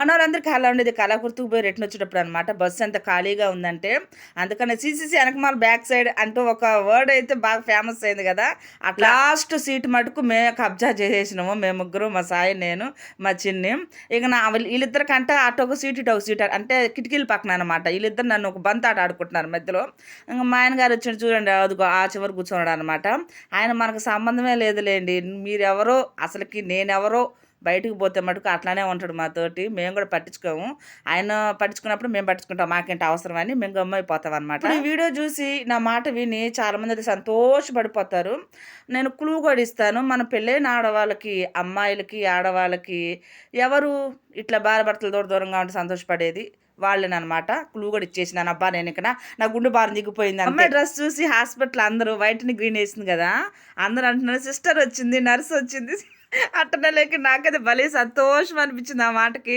మనోళ్ళందరికీ అలా ఉండేది. కళాకుర్తికి పోయి రిటర్న్ వచ్చేటప్పుడు అనమాట. బస్సు ఎంత ఖాళీగా ఉందంటే, అందుకని సీసీసీ వెనకమాల బ్యాక్ సైడ్ అంటూ ఒక వర్డ్ అయితే బాగా ఫేమస్ అయింది కదా! అట్లా లాస్ట్ సీట్ మటుకు మేమే కబ్జా చేసేసినాము. మేము ముగ్గురు, మా సాయి, నేను, మా చిన్ని. ఇక వీళ్ళిద్దరికంటే అటు ఒక సీట్, ఇటు ఒక సీట్ అంటే కిటికీల పక్కన అనమాట. వీళ్ళిద్దరు నన్ను ఒక బంతాట ఆడుకుంటున్నారు మధ్యలో. ఇంక మా ఆయన గారు వచ్చాడు చూడండి, అదిగో ఆ చివరి కూర్చున్నాడు అనమాట. ఆయన మనకు సంబంధమే లేదులేండి, మీరెవరో అసలుకి నేనెవరో బయటికి పోతే మటుకు అట్లానే ఉంటాడు మాతోటి. మేము కూడా పట్టించుకోము. ఆయన పట్టించుకున్నప్పుడు మేము పట్టించుకుంటాం. మాకేంటి అవసరం అని మేము గమ్మైపోతాం అనమాట. ఈ వీడియో చూసి నా మాట విని చాలామంది అయితే సంతోషపడిపోతారు. నేను క్లూ కూడా ఇస్తాను. మన పెళ్ళైన ఆడవాళ్ళకి, అమ్మాయిలకి, ఆడవాళ్ళకి ఎవరు ఇట్లా భార్యాభర్తలు దూరంగా ఉంటే సంతోషపడేది వాళ్ళనమాట. క్లూ కూడా ఇచ్చేసినాను. అబ్బా నేను ఇక్కడ నా గుండె బారం దిగిపోయింది. అమ్మాయి డ్రెస్ చూసి హాస్పిటల్ అందరూ వైట్ని గ్రీన్ వేసింది కదా, అందరూ అంటున్నారు సిస్టర్ వచ్చింది, నర్స్ వచ్చింది. అట్టనే లేక నాకైతే భలే సంతోషం అనిపించింది ఆ మాటకి.